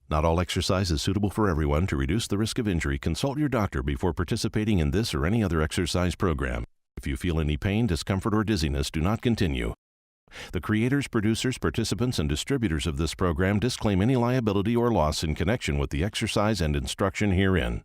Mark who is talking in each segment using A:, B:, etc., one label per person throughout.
A: Not all exercise is suitable for everyone. To reduce the risk of injury, consult your doctor before participating in this or any other exercise program. If you feel any pain, discomfort, or dizziness, do not continue. The creators, producers, participants, and distributors of this program disclaim any liability or loss in connection with the exercise and instruction herein.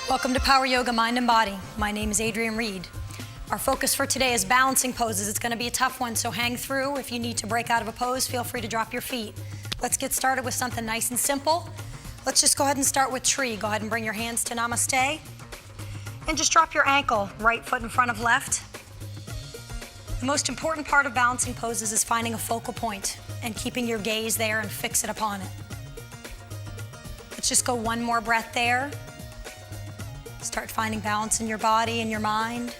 B: Welcome to Power Yoga Mind and Body. My name is Adrienne Reed. Our focus for today is balancing poses. It's going to be a tough one, so hang through. If you need to break out of a pose, feel free to drop your feet. Let's get started with something nice and simple. Let's just go ahead and start with tree. Go ahead and bring your hands to Namasté. And just drop your ankle, right foot in front of left. The most important part of balancing poses is finding a focal point and keeping your gaze there and fix it upon it. Let's just go one more breath there. Start finding balance in your body and your mind.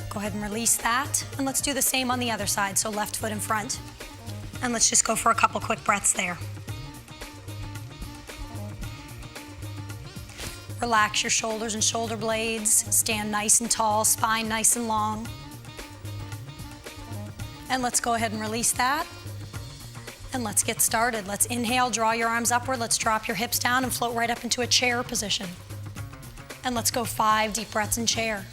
B: Go ahead and release that. And let's do the same on the other side, so left foot in front. And let's just go for a couple quick breaths there. Relax your shoulders and shoulder blades. Stand nice and tall, spine nice and long. And let's go ahead and release that. And let's get started. Let's inhale, draw your arms upward. Let's drop your hips down and float right up into a chair position. And let's go 5 deep breaths in chair.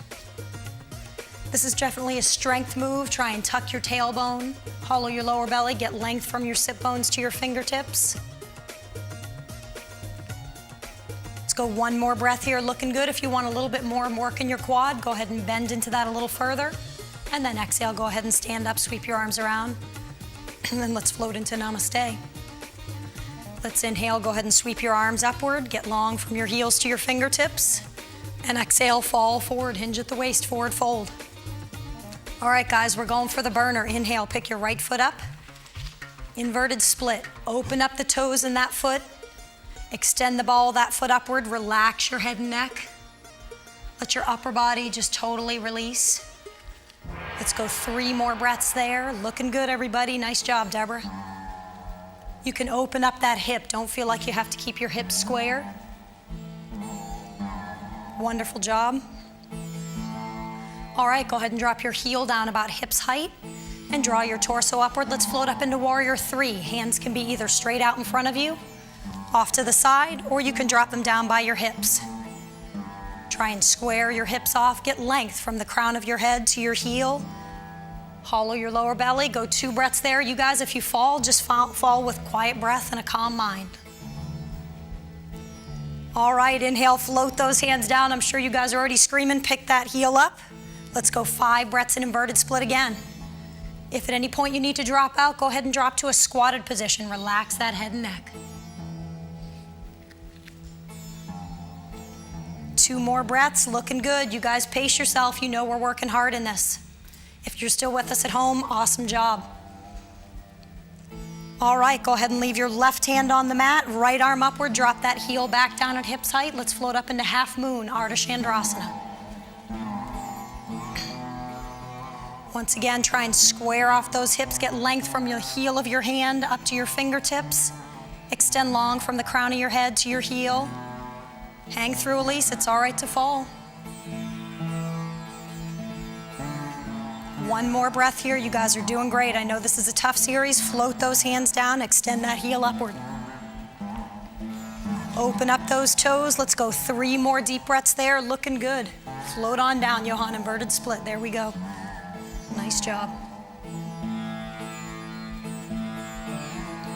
B: This is definitely a strength move. Try and tuck your tailbone, hollow your lower belly, get length from your sit bones to your fingertips. Let's go one more breath here, looking good. If you want a little bit more work in your quad, go ahead and bend into that a little further. And then exhale, go ahead and stand up, sweep your arms around. And then let's float into Namasté. Let's inhale, go ahead and sweep your arms upward, get long from your heels to your fingertips. And exhale, fall forward, hinge at the waist, forward fold. All right, guys, we're going for the burner. Inhale, pick your right foot up. Inverted split. Open up the toes in that foot. Extend the ball of that foot upward. Relax your head and neck. Let your upper body just totally release. Let's go 3 more breaths there. Looking good, everybody. Nice job, Deborah. You can open up that hip. Don't feel like you have to keep your hips square. Wonderful job. All right, go ahead and drop your heel down about hips height and draw your torso upward. Let's float up into Warrior 3. Hands can be either straight out in front of you, off to the side, or you can drop them down by your hips. Try and square your hips off. Get length from the crown of your head to your heel. Hollow your lower belly. Go 2 breaths there. You guys, if you fall, just fall with quiet breath and a calm mind. All right, inhale, float those hands down. I'm sure you guys are already screaming, pick that heel up. Let's go 5 breaths in inverted split again. If at any point you need to drop out, go ahead and drop to a squatted position. Relax that head and neck. 2 more breaths, looking good. You guys pace yourself. You know we're working hard in this. If you're still with us at home, awesome job. All right, go ahead and leave your left hand on the mat, right arm upward, drop that heel back down at hips height. Let's float up into half moon, Ardha Chandrasana. Once again, try and square off those hips, get length from your heel of your hand up to your fingertips. Extend long from the crown of your head to your heel. Hang through, Elise, it's all right to fall. 1 more breath here. You guys are doing great. I know this is a tough series. Float those hands down, extend that heel upward. Open up those toes. Let's go 3 more deep breaths there. Looking good. Float on down, Johan, inverted split. There we go. Nice job.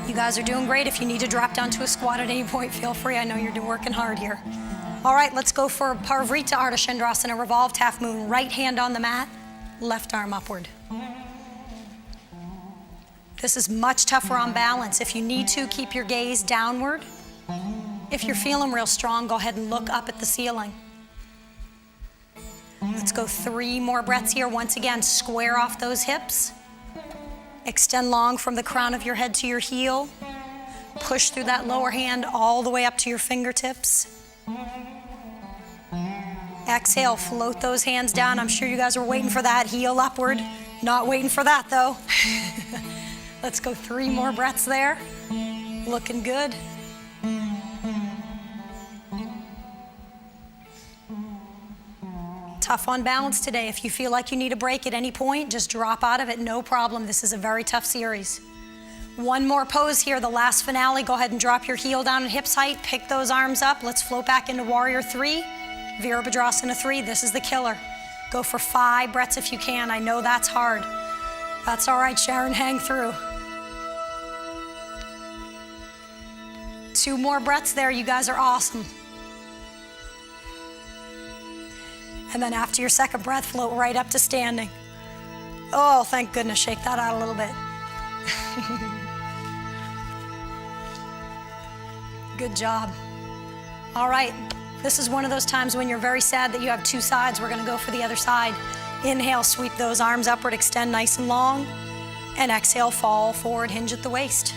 B: You guys are doing great. If you need to drop down to a squat at any point, feel free. I know you're working hard here. All right, let's go for Parivrita Ardha Chandrasana, revolved half moon. Right hand on the mat. Left arm upward. This is much tougher on balance. If you need to, keep your gaze downward. If you're feeling real strong, go ahead and look up at the ceiling. Let's go 3 more breaths here. Once again, square off those hips. Extend long from the crown of your head to your heel. Push through that lower hand all the way up to your fingertips. Exhale, float those hands down. I'm sure you guys were waiting for that. Heel upward. Not waiting for that though. Let's go 3 more breaths there. Looking good. Tough on balance today. If you feel like you need a break at any point, just drop out of it, no problem. This is a very tough series. 1 more pose here, the last finale. Go ahead and drop your heel down at hips height, pick those arms up. Let's float back into Warrior 3, Virabhadrasana 3. This is the killer. Go for 5 breaths if you can. I know that's hard. That's all right, Sharon, hang through. 2 more breaths there, you guys are awesome. And then after your second breath, float right up to standing. Oh, thank goodness, shake that out a little bit. Good job. All right, this is one of those times when you're very sad that you have 2 sides. We're gonna go for the other side. Inhale, sweep those arms upward, extend nice and long. And exhale, fall forward, hinge at the waist.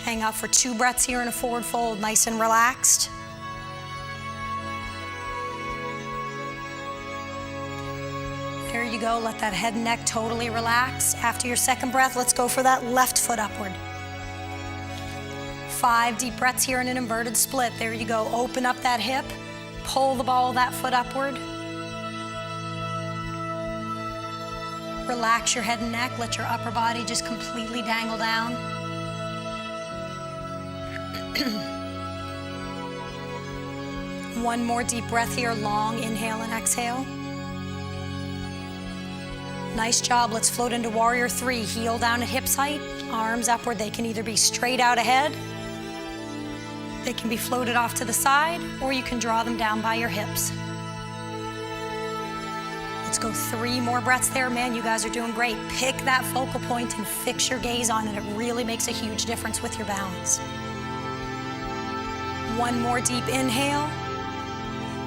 B: Hang out for 2 breaths here in a forward fold, nice and relaxed. There you go, let that head and neck totally relax. After your second breath, let's go for that left foot upward. 5 deep breaths here in an inverted split. There you go, open up that hip, pull the ball of that foot upward. Relax your head and neck, let your upper body just completely dangle down. One more deep breath here, long inhale and exhale. Nice job, let's float into Warrior 3. Heel down at hips height, arms upward. They can either be straight out ahead, they can be floated off to the side, or you can draw them down by your hips. Let's go 3 more breaths there. Man, you guys are doing great. Pick that focal point and fix your gaze on it. It really makes a huge difference with your balance. 1 more deep inhale,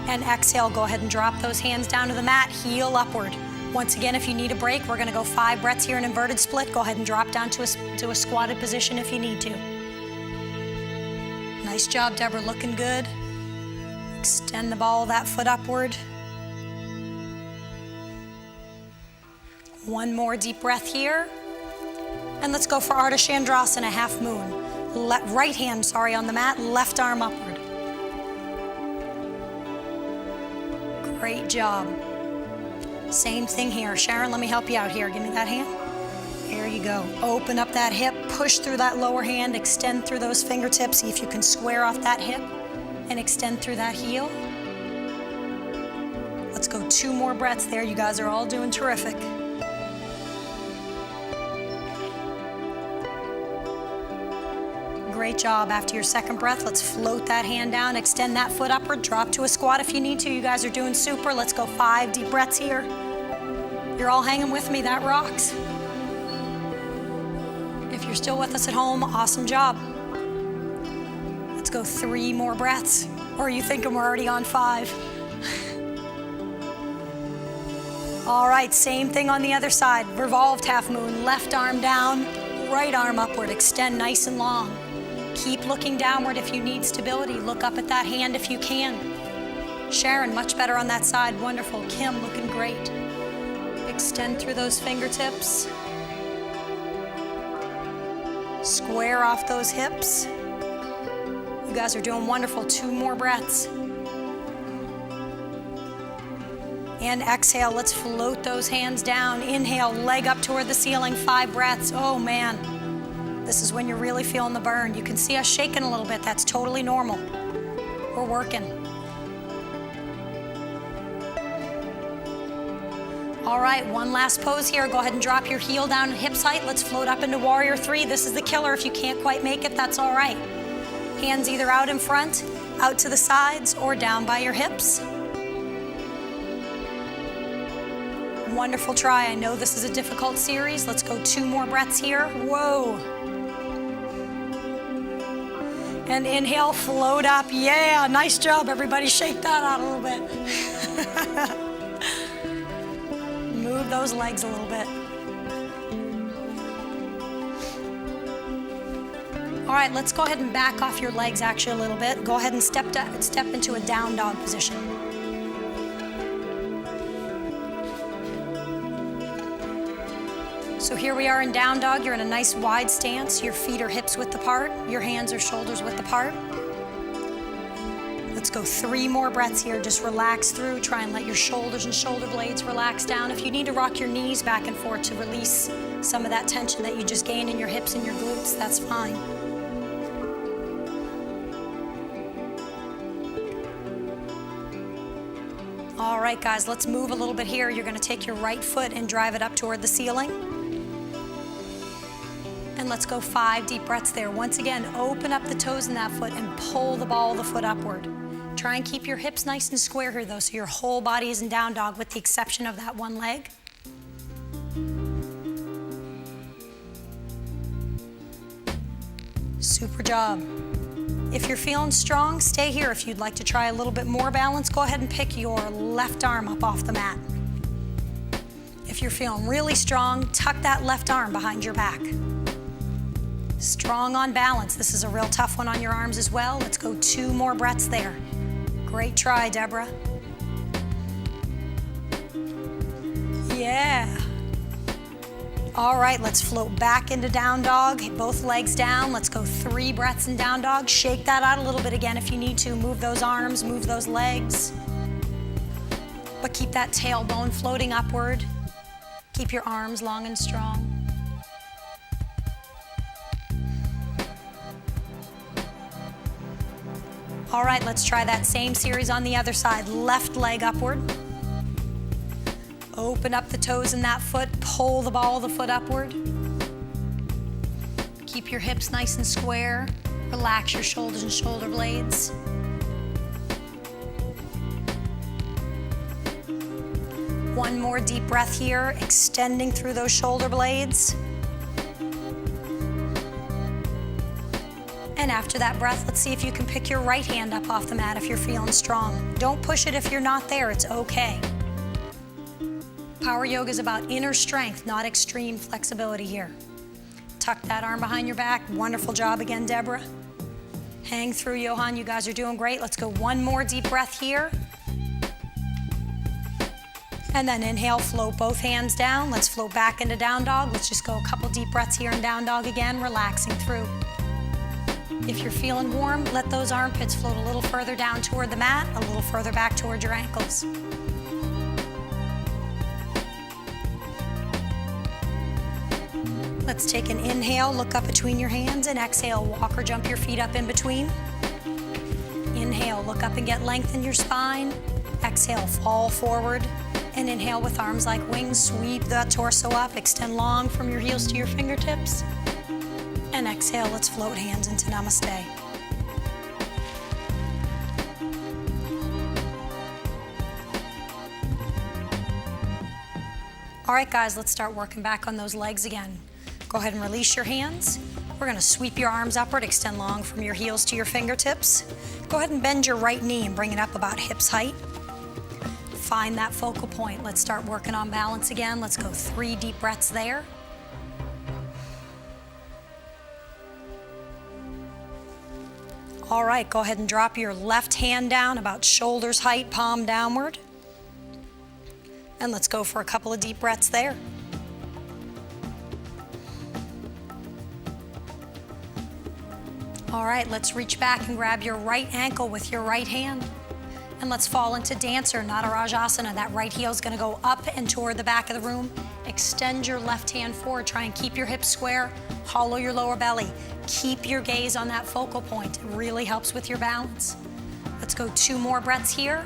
B: and exhale. Go ahead and drop those hands down to the mat, heel upward. Once again, if you need a break, we're gonna go 5 breaths here in inverted split. Go ahead and drop down to a squatted position if you need to. Nice job, Deborah, looking good. Extend the ball of that foot upward. 1 more deep breath here. And let's go for Ardha Chandrasana, half moon. Right hand, on the mat, left arm upward. Great job. Same thing here. Sharon, let me help you out here. Give me that hand. There you go. Open up that hip, push through that lower hand, extend through those fingertips. See if you can square off that hip and extend through that heel. Let's go 2 more breaths there. You guys are all doing terrific. Great job. After your second breath, let's float that hand down, extend that foot upward, drop to a squat if you need to. You guys are doing super. Let's go 5 deep breaths here. You're all hanging with me, that rocks. If you're still with us at home, awesome job. Let's go 3 more breaths. Or are you thinking we're already on 5? All right, same thing on the other side. Revolved half moon, left arm down, right arm upward, extend nice and long. Keep looking downward if you need stability. Look up at that hand if you can. Sharon, much better on that side. Wonderful. Kim, looking great. Extend through those fingertips. Square off those hips. You guys are doing wonderful. 2 more breaths. And exhale, let's float those hands down. Inhale, leg up toward the ceiling, 5 breaths. Oh man, this is when you're really feeling the burn. You can see us shaking a little bit. That's totally normal. We're working. All right, 1 last pose here. Go ahead and drop your heel down at hips height. Let's float up into Warrior 3. This is the killer. If you can't quite make it, that's all right. Hands either out in front, out to the sides, or down by your hips. Wonderful try. I know this is a difficult series. Let's go 2 more breaths here. Whoa. And inhale, float up. Yeah, nice job, everybody. Shake that out a little bit. Move those legs a little bit. All right, let's go ahead and back off your legs actually a little bit. Go ahead and step into a down dog position. So here we are in down dog. You're in a nice wide stance. Your feet are hips width apart. Your hands are shoulders width apart. Let's go 3 more breaths here. Just relax through. Try and let your shoulders and shoulder blades relax down. If you need to rock your knees back and forth to release some of that tension that you just gained in your hips and your glutes, that's fine. All right, guys, let's move a little bit here. You're going to take your right foot and drive it up toward the ceiling. And let's go 5 deep breaths there. Once again, open up the toes in that foot and pull the ball of the foot upward. Try and keep your hips nice and square here, though, so your whole body is in down dog with the exception of that one leg. Super job. If you're feeling strong, stay here. If you'd like to try a little bit more balance, go ahead and pick your left arm up off the mat. If you're feeling really strong, tuck that left arm behind your back. Strong on balance. This is a real tough one on your arms as well. Let's go 2 more breaths there. Great try, Deborah. Yeah. All right, let's float back into down dog. Both legs down. Let's go 3 breaths in down dog. Shake that out a little bit again if you need to. Move those arms, move those legs. But keep that tailbone floating upward. Keep your arms long and strong. All right, let's try that same series on the other side. Left leg upward. Open up the toes in that foot, pull the ball of the foot upward. Keep your hips nice and square. Relax your shoulders and shoulder blades. One more deep breath here, extending through those shoulder blades. And after that breath, let's see if you can pick your right hand up off the mat if you're feeling strong. Don't push it if you're not there, it's okay. Power yoga is about inner strength, not extreme flexibility here. Tuck that arm behind your back. Wonderful job again, Deborah. Hang through, Johan. You guys are doing great. Let's go 1 more deep breath here. And then inhale, float both hands down. Let's float back into down dog. Let's just go a couple deep breaths here in down dog again, relaxing through. If you're feeling warm, let those armpits float a little further down toward the mat, a little further back toward your ankles. Let's take an inhale, look up between your hands, and exhale, walk or jump your feet up in between. Inhale, look up and get length in your spine. Exhale, fall forward. And inhale with arms like wings, sweep that torso up, extend long from your heels to your fingertips. And exhale, let's float hands into Namasté. All right, guys, let's start working back on those legs again. Go ahead and release your hands. We're gonna sweep your arms upward, extend long from your heels to your fingertips. Go ahead and bend your right knee and bring it up about hips height. Find that focal point. Let's start working on balance again. Let's go 3 deep breaths there. All right, go ahead and drop your left hand down about shoulders height, palm downward. And let's go for a couple of deep breaths there. All right, let's reach back and grab your right ankle with your right hand. And let's fall into dancer, not a Rajasana. That right heel is gonna go up and toward the back of the room. Extend your left hand forward. Try and keep your hips square. Hollow your lower belly. Keep your gaze on that focal point. It really helps with your balance. Let's go 2 more breaths here.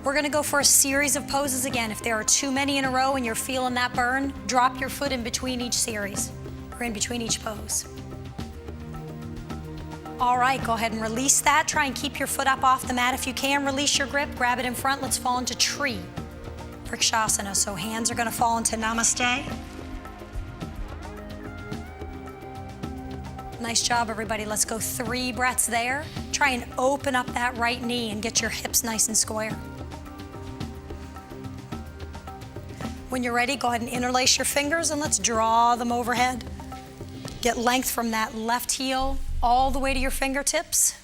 B: We're gonna go for a series of poses again. If there are too many in a row and you're feeling that burn, drop your foot in between each series, or in between each pose. All right, go ahead and release that. Try and keep your foot up off the mat if you can. Release your grip, grab it in front. Let's fall into tree, Vrikshasana. So hands are gonna fall into Namasté. Nice job, everybody. Let's go 3 breaths there. Try and open up that right knee and get your hips nice and square. When you're ready, go ahead and interlace your fingers and let's draw them overhead. Get length from that left heel all the way to your fingertips.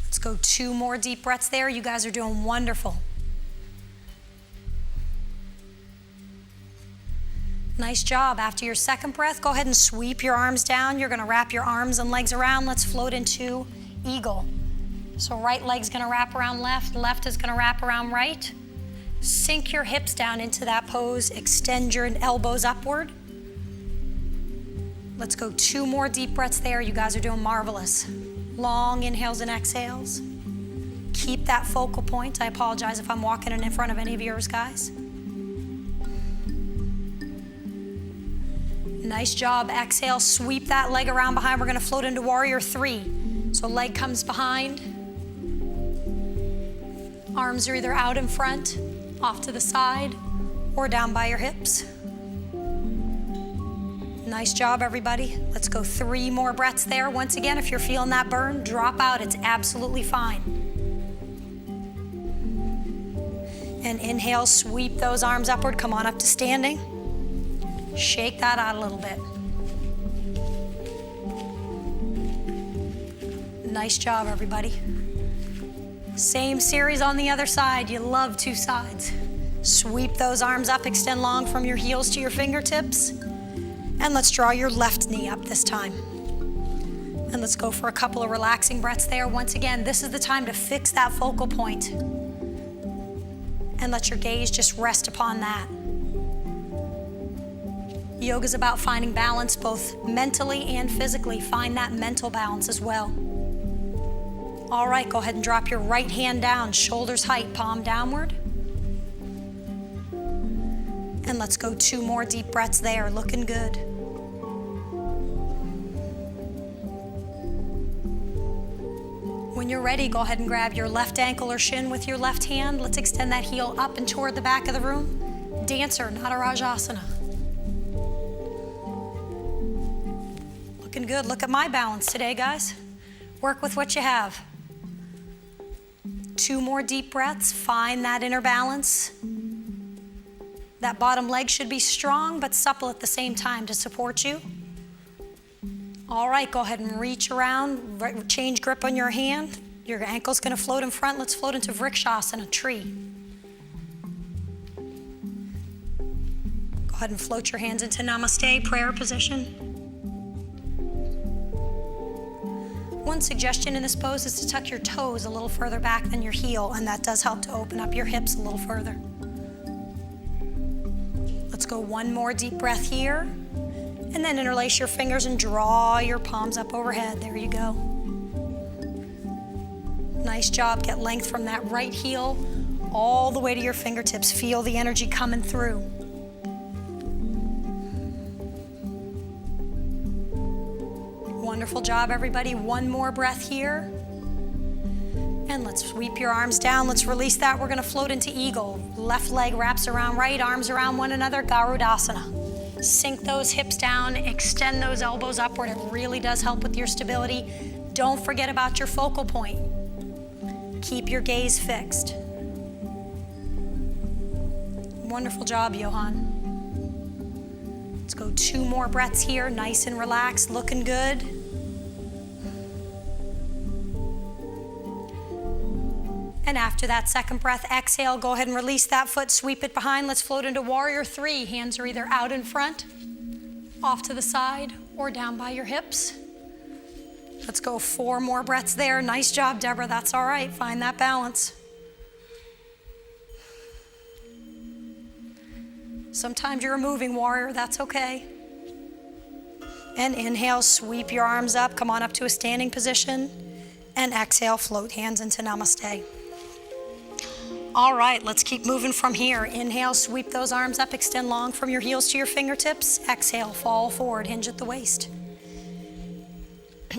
B: Let's go 2 more deep breaths there. You guys are doing wonderful. Nice job. After your second breath, go ahead and sweep your arms down. You're gonna wrap your arms and legs around. Let's float into eagle. So right leg's gonna wrap around left, left is gonna wrap around right. Sink your hips down into that pose. Extend your elbows upward. Let's go 2 more deep breaths there. You guys are doing marvelous. Long inhales and exhales. Keep that focal point. I apologize if I'm walking in front of any of yours, guys. Nice job. Exhale, sweep that leg around behind. We're gonna float into warrior 3. So leg comes behind. Arms are either out in front, off to the side, or down by your hips. Nice job, everybody. Let's go 3 more breaths there. Once again, if you're feeling that burn, drop out. It's absolutely fine. And inhale, sweep those arms upward. Come on up to standing. Shake that out a little bit. Nice job, everybody. Same series on the other side. You love 2 sides. Sweep those arms up, extend long from your heels to your fingertips. And let's draw your left knee up this time. And let's go for a couple of relaxing breaths there. Once again, this is the time to fix that focal point. And let your gaze just rest upon that. Yoga is about finding balance both mentally and physically. Find that mental balance as well. All right, go ahead and drop your right hand down, shoulders height, palm downward. And let's go 2 more deep breaths there, looking good. When you're ready, go ahead and grab your left ankle or shin with your left hand. Let's extend that heel up and toward the back of the room. Dancer, not a Rajasana. Looking good. Look at my balance today, guys. Work with what you have. 2 more deep breaths. Find that inner balance. That bottom leg should be strong but supple at the same time to support you. All right, go ahead and reach around. Change grip on your hand. Your ankle's going to float in front. Let's float into Vrikshasana, tree. Go ahead and float your hands into Namasté, prayer position. One suggestion in this pose is to tuck your toes a little further back than your heel, and that does help to open up your hips a little further. Let's go 1 more deep breath here, and then interlace your fingers and draw your palms up overhead. There you go. Nice job. Get length from that right heel all the way to your fingertips. Feel the energy coming through. Wonderful job, everybody. 1 more breath here. And let's sweep your arms down. Let's release that. We're gonna float into eagle. Left leg wraps around right, arms around one another, Garudasana. Sink those hips down, extend those elbows upward. It really does help with your stability. Don't forget about your focal point. Keep your gaze fixed. Wonderful job, Johan. Let's go 2 more breaths here, nice and relaxed, looking good. And after that second breath, exhale, go ahead and release that foot, sweep it behind. Let's float into warrior 3. Hands are either out in front, off to the side, or down by your hips. Let's go 4 more breaths there. Nice job, Deborah. That's all right. Find that balance. Sometimes you're a moving warrior. That's okay. And inhale, sweep your arms up. Come on up to a standing position. And exhale, float hands into Namaste. All right, let's keep moving from here. Inhale, sweep those arms up, extend long from your heels to your fingertips. Exhale, fall forward, hinge at the waist.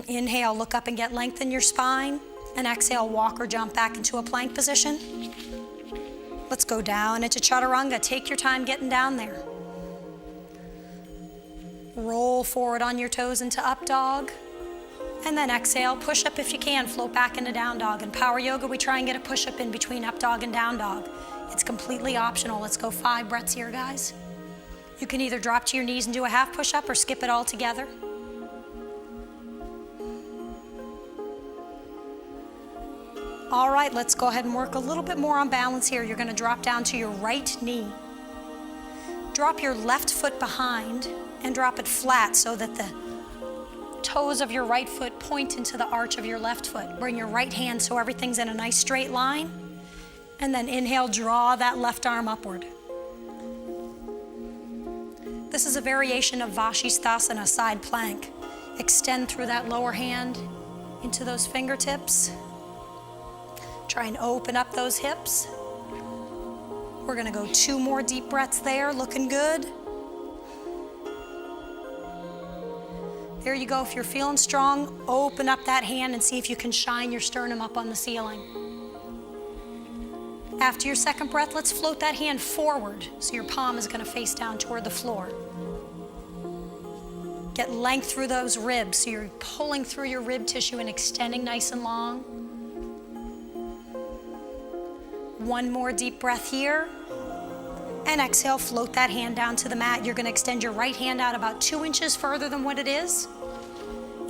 B: Inhale, look up and get length in your spine. And exhale, walk or jump back into a plank position. Let's go down into Chaturanga. Take your time getting down there. Roll forward on your toes into up dog. And then exhale, push up if you can, float back into down dog. In power yoga, we try and get a push up in between up dog and down dog. It's completely optional. Let's go 5 breaths here, guys. You can either drop to your knees and do a half push up or skip it all together. All right, let's go ahead and work a little bit more on balance here. You're gonna drop down to your right knee. Drop your left foot behind and drop it flat so that the toes of your right foot point into the arch of your left foot. Bring your right hand so everything's in a nice straight line. And then inhale, draw that left arm upward. This is a variation of Vashisthasana, side plank. Extend through that lower hand into those fingertips. Try and open up those hips. We're gonna go 2 more deep breaths there, looking good. There you go. If you're feeling strong, open up that hand and see if you can shine your sternum up on the ceiling. After your second breath, let's float that hand forward so your palm is gonna face down toward the floor. Get length through those ribs so you're pulling through your rib tissue and extending nice and long. 1 more deep breath here. And exhale, float that hand down to the mat. You're gonna extend your right hand out about 2 inches further than what it is.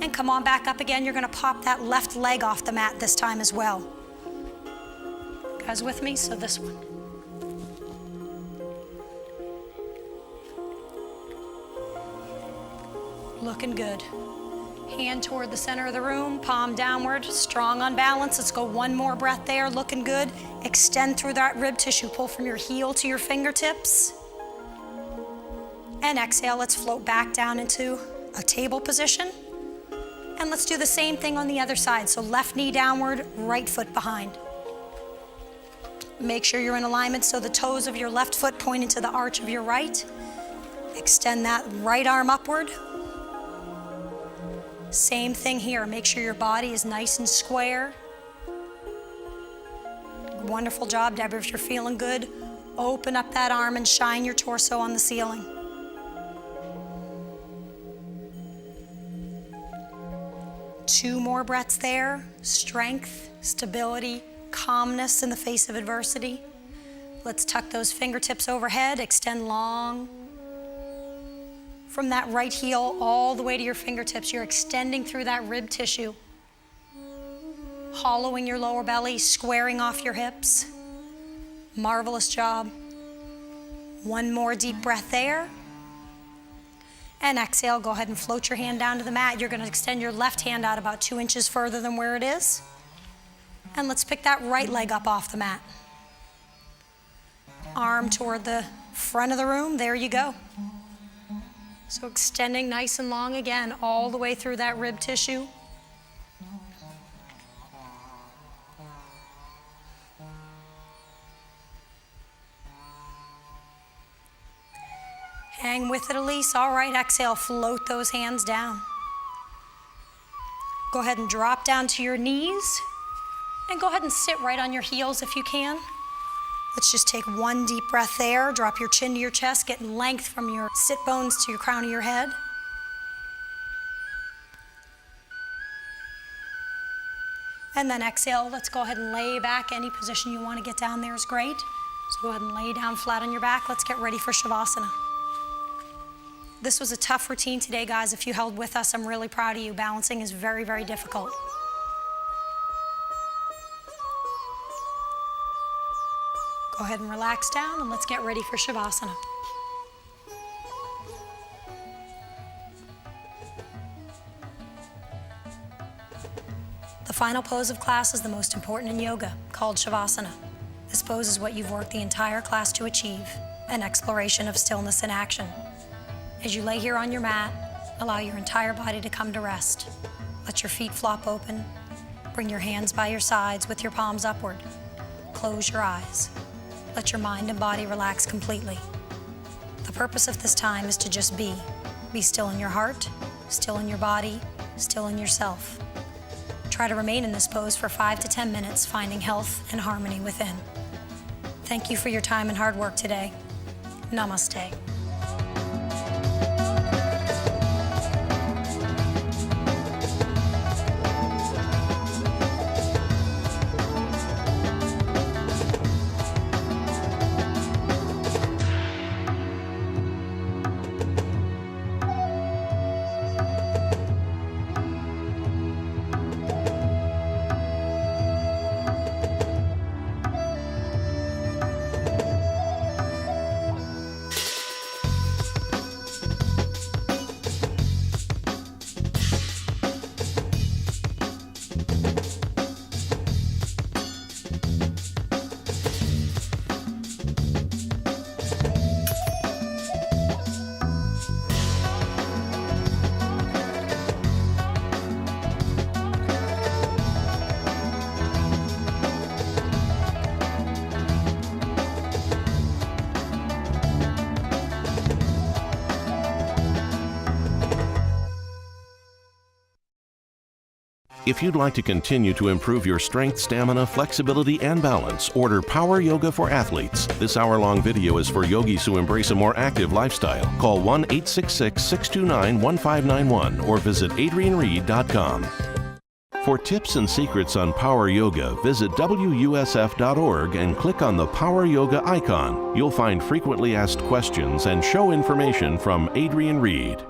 B: And come on back up again. You're gonna pop that left leg off the mat this time as well. You guys with me? So this one. Looking good. Hand toward the center of the room, palm downward, strong on balance. Let's go 1 more breath there, looking good. Extend through that rib tissue, pull from your heel to your fingertips. And exhale, let's float back down into a table position. And let's do the same thing on the other side. So left knee downward, right foot behind. Make sure you're in alignment so the toes of your left foot point into the arch of your right. Extend that right arm upward. Same thing here. Make sure your body is nice and square. Wonderful job, Deborah. If you're feeling good, open up that arm and shine your torso on the ceiling. Two more breaths there. Strength, stability, calmness in the face of adversity. Let's tuck those fingertips overhead, extend long. From that right heel all the way to your fingertips, you're extending through that rib tissue, hollowing your lower belly, squaring off your hips. Marvelous job. 1 more deep breath there. And exhale, go ahead and float your hand down to the mat. You're gonna extend your left hand out about 2 inches further than where it is. And let's pick that right leg up off the mat. Arm toward the front of the room, there you go. So extending nice and long again, all the way through that rib tissue. Hang with it, Elise. All right, exhale, float those hands down. Go ahead and drop down to your knees and go ahead and sit right on your heels if you can. Let's just take 1 deep breath there. Drop your chin to your chest, get length from your sit bones to your crown of your head. And then exhale, let's go ahead and lay back. Any position you want to get down there is great. So go ahead and lay down flat on your back. Let's get ready for Shavasana. This was a tough routine today, guys. If you held with us, I'm really proud of you. Balancing is very, very difficult. Go ahead and relax down and let's get ready for Shavasana. The final pose of class is the most important in yoga, called Shavasana. This pose is what you've worked the entire class to achieve, an exploration of stillness and action. As you lay here on your mat, allow your entire body to come to rest. Let your feet flop open. Bring your hands by your sides with your palms upward. Close your eyes. Let your mind and body relax completely. The purpose of this time is to just be. Be still in your heart, still in your body, still in yourself. Try to remain in this pose for 5 to 10 minutes, finding health and harmony within. Thank you for your time and hard work today. Namaste.
A: If you'd like to continue to improve your strength, stamina, flexibility, and balance, order Power Yoga for Athletes. This hour-long video is for yogis who embrace a more active lifestyle. Call 1-866-629-1591 or visit AdrienneReed.com. For tips and secrets on Power Yoga, visit WUSF.org and click on the Power Yoga icon. You'll find frequently asked questions and show information from Adrienne Reed.